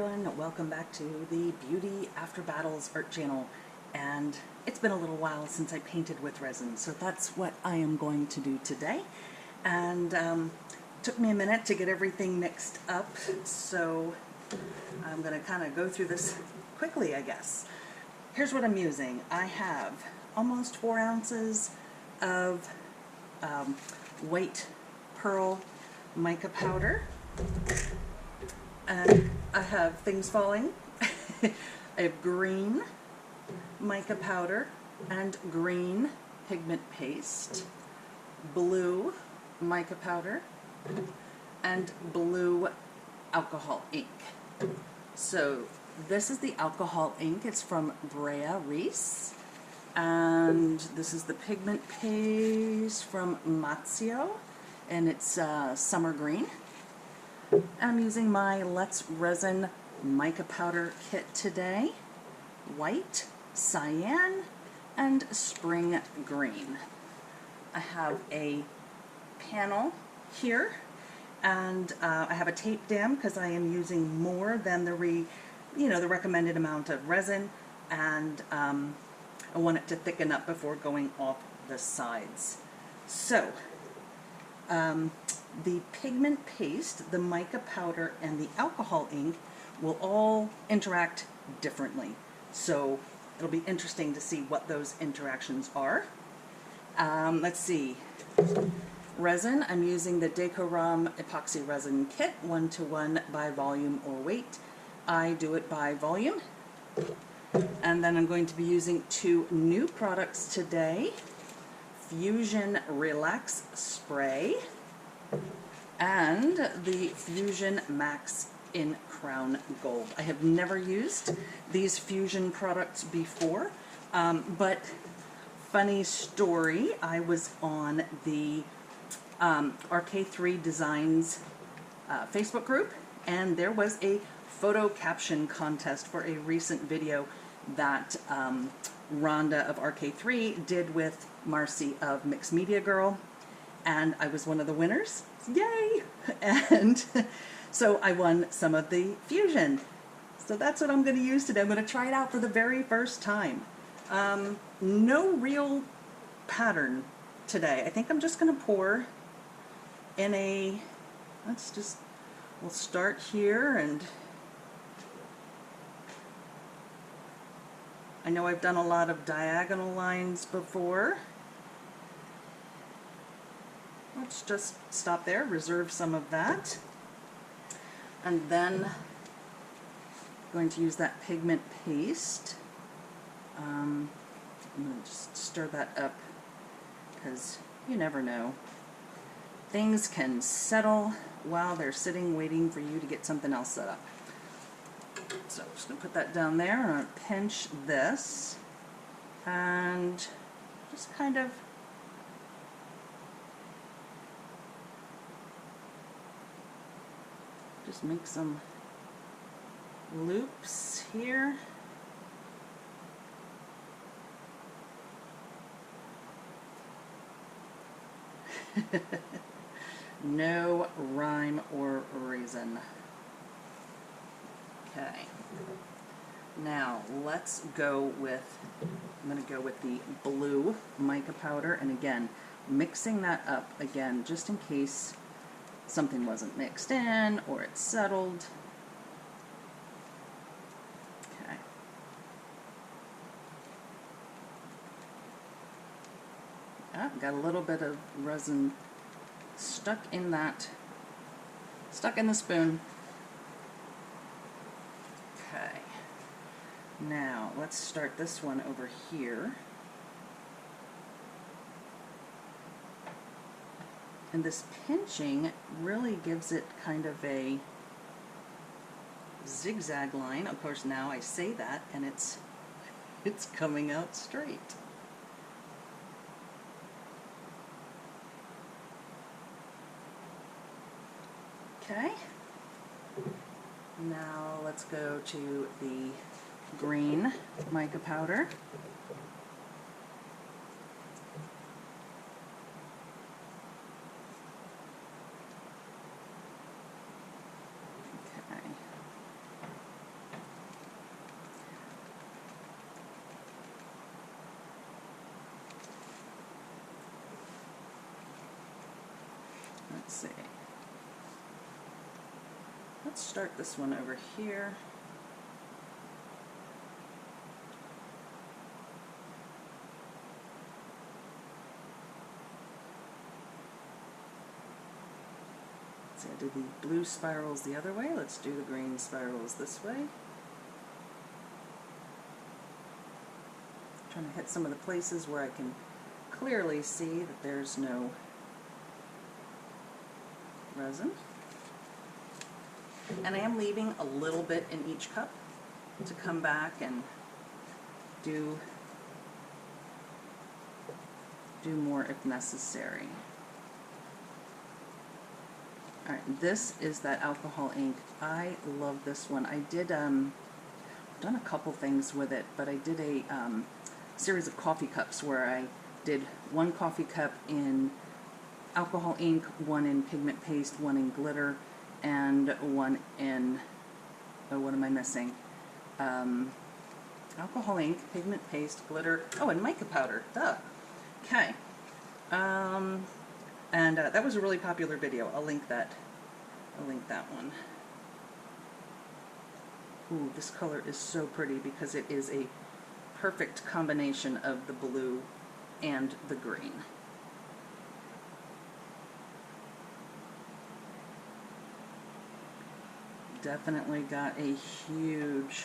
everyone, welcome back to the Beauty After Battles art channel. And it's been a little while since I painted with resin, so that's what I am going to do today. And took me a minute to get everything mixed up, so I'm going to kind of go through this quickly, I guess. Here's what I'm using. I have almost 4 ounces of white pearl mica powder. And I have things falling. I have green mica powder and green pigment paste, blue mica powder, and blue alcohol ink. So this is the alcohol ink. It's from Resin. And this is the pigment paste from Mazio, and it's summer green. I'm using my Let's Resin mica powder kit today. White, cyan, and spring green. I have a panel here, and I have a tape dam because I am using more than the recommended amount of resin, and I want it to thicken up before going off the sides. So the pigment paste, the mica powder, and the alcohol ink will all interact differently. So it'll be interesting to see what those interactions are. Let's see. Resin, I'm using the Decorum epoxy resin kit, 1:1 by volume or weight. I do it by volume. And then I'm going to be using 2 new products today. Fuzion Relax Spray and the Fuzion Max in Crown Gold. I have never used these Fuzion products before, but funny story, I was on the RK3 Designs Facebook group, and there was a photo caption contest for a recent video that Rhonda of RK3 did with Marcy of Mixed Media Girl, and I was one of the winners. Yay! And so I won some of the Fuzion. So that's what I'm going to use today. I'm going to try it out for the very first time. No real pattern today. I think I'm just going to pour in a, we'll start here, and I know I've done a lot of diagonal lines before. Let's just stop there, reserve some of that. And then I'm going to use that pigment paste. I'm going to just stir that up because you never know. Things can settle while they're sitting waiting for you to get something else set up. So I'm just going to put that down there. I'm going to pinch this and just kind of make some loops here. No rhyme or reason. Okay. Now let's go with, I'm going to go with the blue mica powder, and again, mixing that up again just in case something wasn't mixed in or it's settled. Okay. Got a little bit of resin stuck in the spoon. Okay. Now let's start this one over here. And this pinching really gives it kind of a zigzag line. Of course, now I say that and it's coming out straight. Okay. Now let's go to the green mica powder. Let's see. Let's start this one over here. So I did the blue spirals the other way. Let's do the green spirals this way. Trying to hit some of the places where I can clearly see that there's no resin. And I am leaving a little bit in each cup to come back and do more if necessary. Alright, this is that alcohol ink. I love this one. I did, I've done a couple things with it, but I did a series of coffee cups where I did one coffee cup in alcohol ink, one in pigment paste, one in glitter, and one in, oh, what am I missing? Alcohol ink, pigment paste, glitter, oh, and mica powder, duh. Okay. And that was a really popular video. I'll link that one. Ooh, this color is so pretty because it is a perfect combination of the blue and the green. Definitely got a huge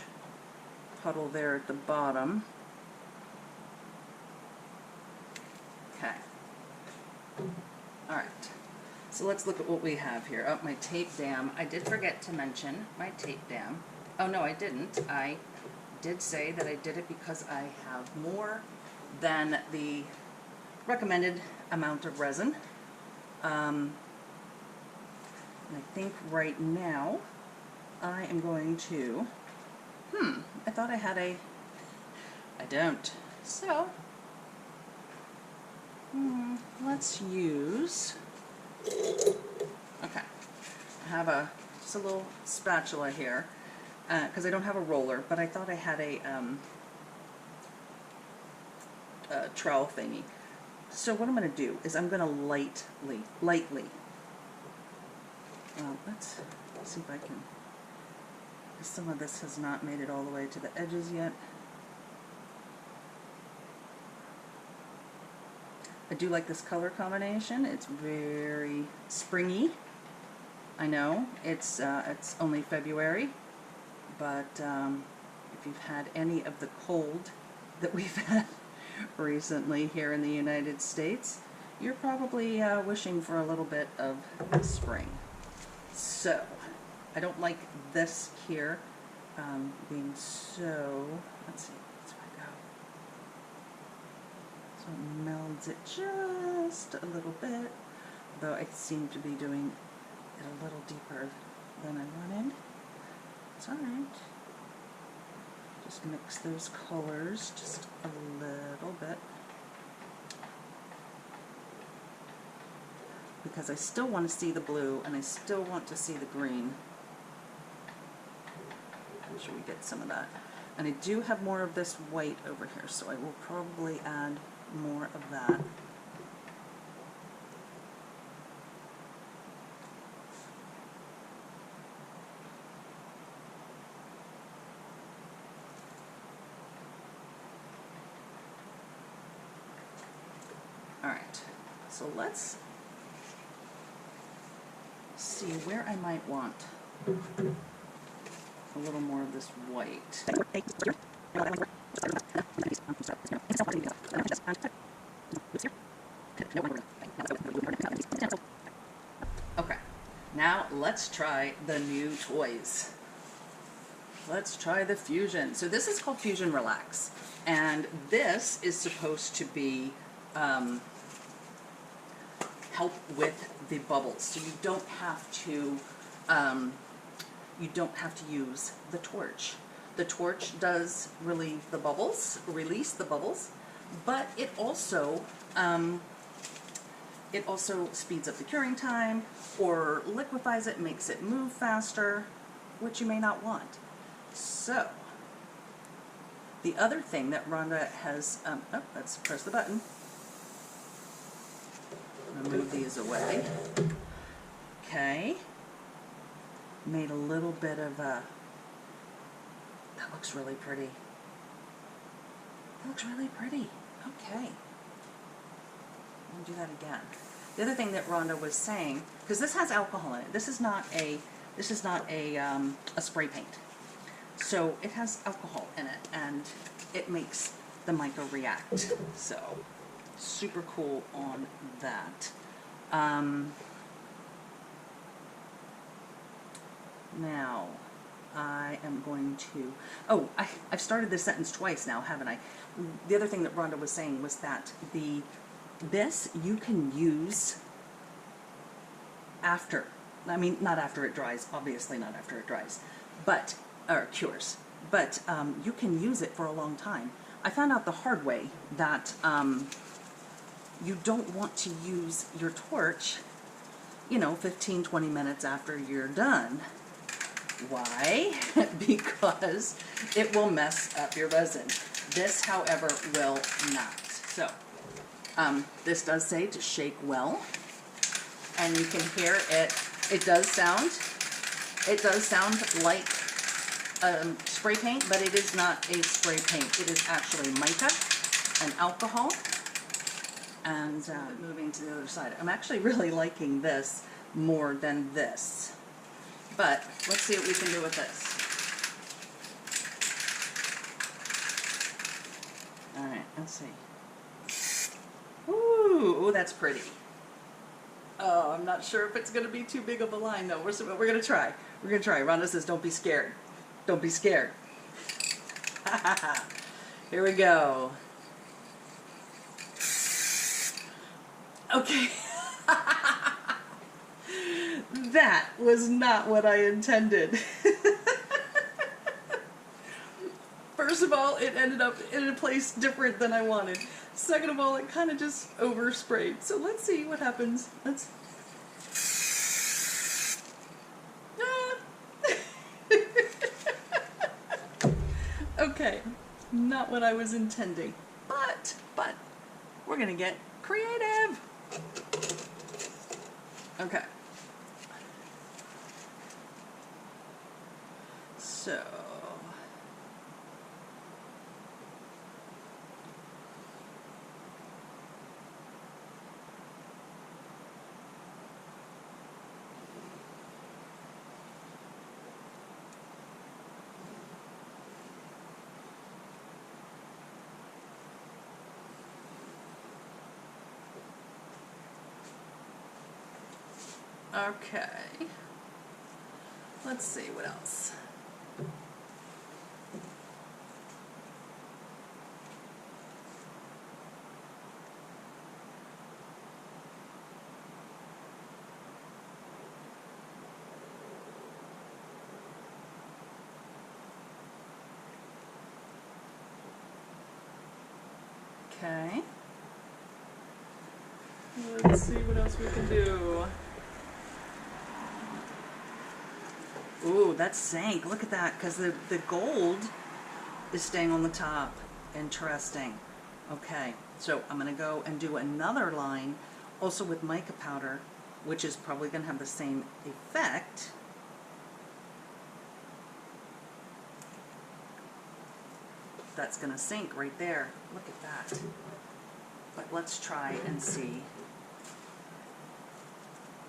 puddle there at the bottom. Okay. Alright, so let's look at what we have here. Oh, my tape dam. I did forget to mention my tape dam. Oh no, I didn't. I did say that I did it because I have more than the recommended amount of resin. And I think right now I am going to, I thought I had I don't. So, let's use, okay, I have just a little spatula here, because I don't have a roller, but I thought I had a trowel thingy. So what I'm going to do is I'm going to lightly, let's see if I can, some of this has not made it all the way to the edges yet. I do like this color combination. It's very springy. I know it's only February, but if you've had any of the cold that we've had recently here in the United States, you're probably wishing for a little bit of spring. So I don't like this here being so, let's see, so it melds it just a little bit, though I seem to be doing it a little deeper than I wanted. It's alright. Just mix those colors just a little bit, because I still want to see the blue and I still want to see the green. Make sure we get some of that. And I do have more of this white over here, so I will probably add more of that. Alright, so let's see where I might want a little more of this white. Okay, now let's try the new toys. Let's try the Fuzion. So this is called Fuzion Relax, and this is supposed to be help with the bubbles. So you don't have to use the torch. The torch does relieve the bubbles, release the bubbles, but it also speeds up the curing time or liquefies it, makes it move faster, which you may not want. So the other thing that Rhonda has, let's press the button. I'm going to move these away. Okay. Made a little bit of a, that looks really pretty. That looks really pretty. Okay. I'll do that again. The other thing that Rhonda was saying, because this has alcohol in it. This is not a spray paint. So it has alcohol in it, and it makes the mica react. So super cool on that. Now I am going to, I've started this sentence twice now, haven't I? The other thing that Rhonda was saying was that this you can use after, I mean, not after it dries, obviously not after it dries, but, or cures, but you can use it for a long time. I found out the hard way that you don't want to use your torch, you know, 15, 20 minutes after you're done. Why? Because it will mess up your resin. This, however, will not. So, this does say to shake well, and you can hear it. It does sound like spray paint, but it is not a spray paint. It is actually mica and alcohol. And moving to the other side, I'm actually really liking this more than this. But let's see what we can do with this. All right, let's see. Ooh, that's pretty. Oh, I'm not sure if it's going to be too big of a line, though. We're going to try. We're going to try. Rhonda says, don't be scared. Don't be scared. Here we go. Okay. That was not what I intended. First of all, it ended up in a place different than I wanted. Second of all, it kind of just oversprayed. So let's see what happens. Let's. Okay, not what I was intending. But we're gonna get creative. Okay. So, okay. Let's see what else. Okay. Let's see what else we can do. Ooh, that sank. Look at that, because the gold is staying on the top. Interesting. Okay, so I'm going to go and do another line, also with mica powder, which is probably going to have the same effect. That's going to sink right there. Look at that. But let's try and see.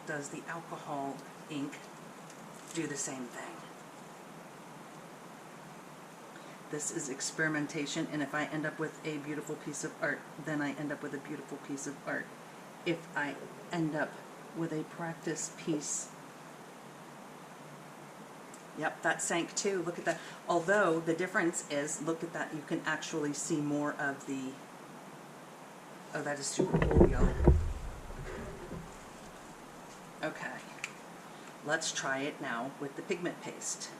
Does the alcohol ink do the same thing? This is experimentation, and if I end up with a beautiful piece of art, then I end up with a beautiful piece of art. If I end up with a practice piece, yep, that sank too. Look at that. Although the difference is, look at that, you can actually see more of the, oh, that is super cool, y'all. Okay, let's try it now with the pigment paste.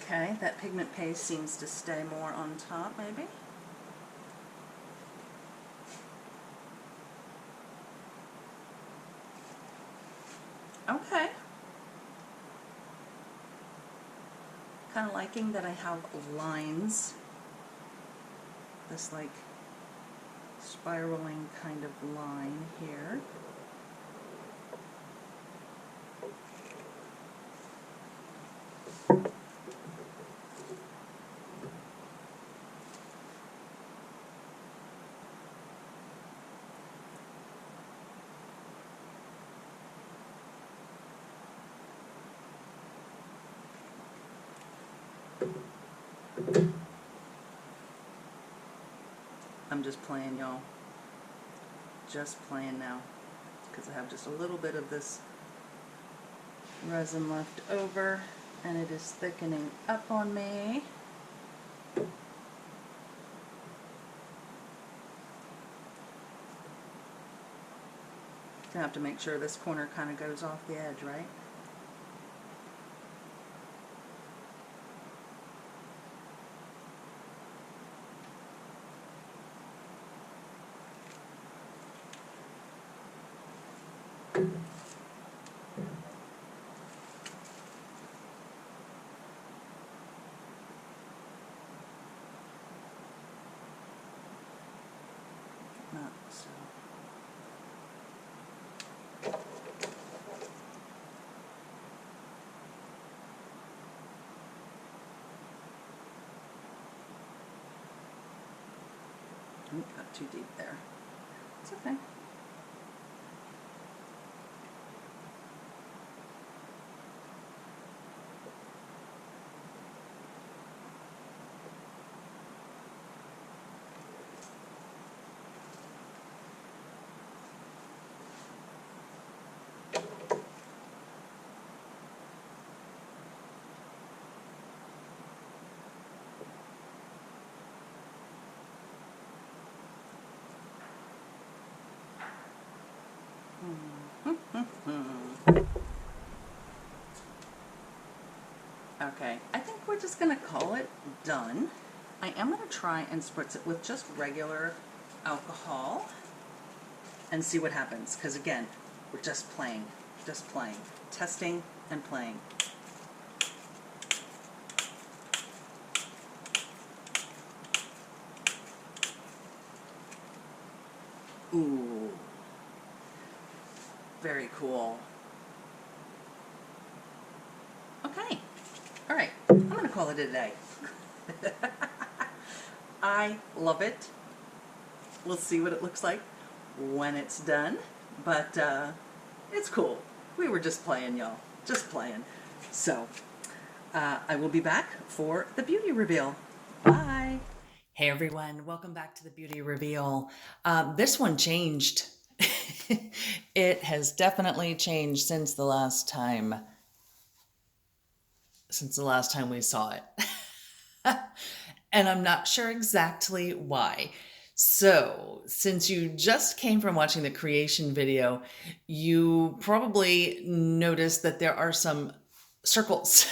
Okay, that pigment paste seems to stay more on top, maybe. Okay. kind of liking that I have lines, this like spiraling kind of line here. I'm just playing, y'all. Just playing now, because I have just a little bit of this resin left over, and it is thickening up on me. I have to make sure this corner kind of goes off the edge, right? Not so. Got too deep there. It's okay. Okay, I think we're just going to call it done. I am going to try and spritz it with just regular alcohol and see what happens, because again, we're just playing, testing and playing. Ooh, very cool. Okay, all right, I'm going to call it a day. I love it. We'll see what it looks like when it's done, but it's cool. We were just playing, y'all, just playing. So I will be back for the beauty reveal. Bye. Hey everyone, welcome back to the beauty reveal. This one changed. It has definitely changed since the last time we saw it. And I'm not sure exactly why. So, since you just came from watching the creation video, you probably noticed that there are some circles.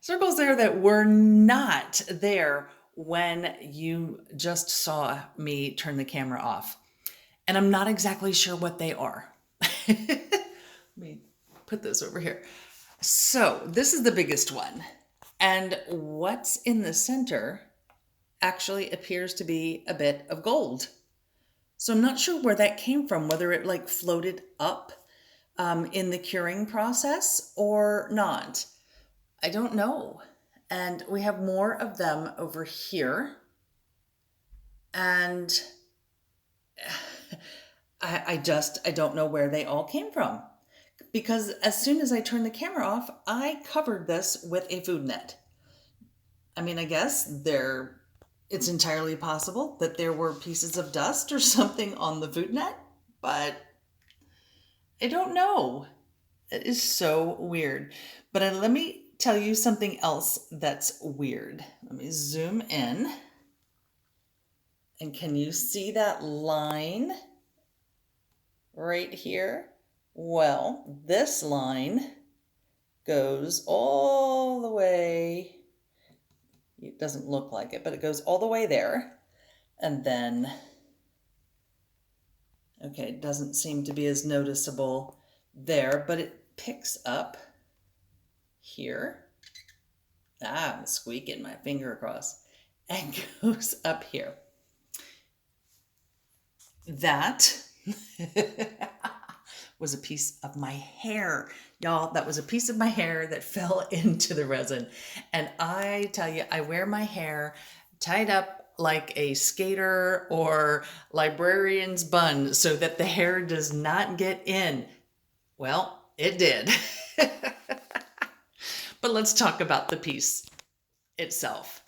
Circles there that were not there when you just saw me turn the camera off. And I'm not exactly sure what they are. Let me put this over here. So, this is the biggest one. And what's in the center actually appears to be a bit of gold. So I'm not sure where that came from, whether it like floated up in the curing process or not. I don't know. And we have more of them over here. And I don't know where they all came from. Because as soon as I turned the camera off, I covered this with a food net. I mean, I guess it's entirely possible that there were pieces of dust or something on the food net, but I don't know. It is so weird. But let me tell you something else that's weird. Let me zoom in. And can you see that line right here? Well, this line goes all the way. It doesn't look like it, but it goes all the way there. And then, okay, it doesn't seem to be as noticeable there, but it picks up here. I'm squeaking my finger across, and goes up here. That was a piece of my hair. Y'all, that was a piece of my hair that fell into the resin. And I tell you, I wear my hair tied up like a skater or librarian's bun so that the hair does not get in. Well, it did. But let's talk about the piece itself.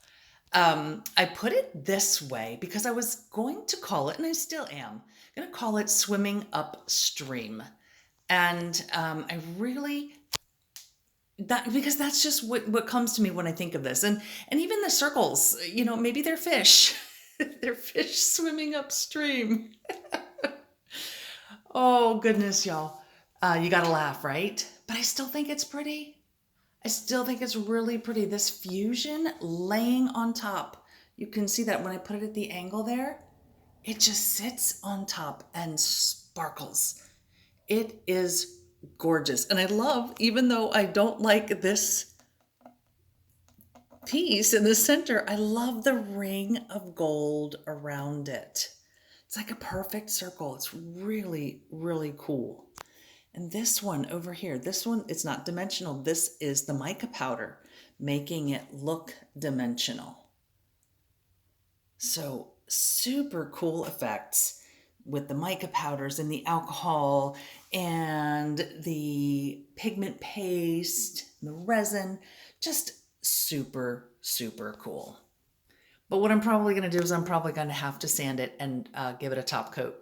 I put it this way because I was going to call it, and I still am, going to call it Swimming Upstream. And I really, because that's just what comes to me when I think of this. And even the circles, you know, maybe they're fish. They're fish swimming upstream. Oh, goodness, y'all. You got to laugh, right? But I still think it's pretty. I still think it's really pretty. This fusion laying on top. You can see that when I put it at the angle there, it just sits on top and sparkles. It is gorgeous. And I love, even though I don't like this piece in the center, I love the ring of gold around it. It's like a perfect circle. It's really, really cool. And this one over here, this one, it's not dimensional. This is the mica powder, making it look dimensional. So super cool effects with the mica powders and the alcohol and the pigment paste, and the resin, just super, super cool. But what I'm probably going to do is I'm probably going to have to sand it and give it a top coat.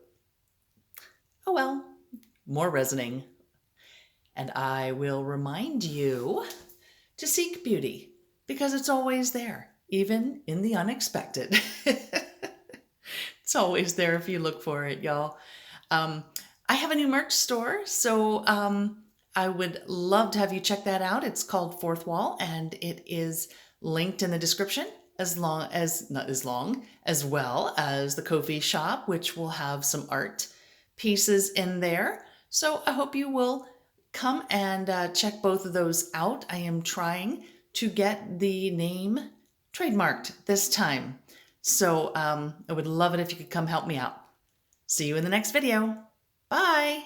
Oh well. More resining. And I will remind you to seek beauty because it's always there, even in the unexpected. It's always there if you look for it, y'all. I have a new merch store, so I would love to have you check that out. It's called Fourth Wall, and it is linked in the description, as well as the Ko-fi shop, which will have some art pieces in there. So I hope you will come and check both of those out. I am trying to get the name trademarked this time. So I would love it if you could come help me out. See you in the next video. Bye.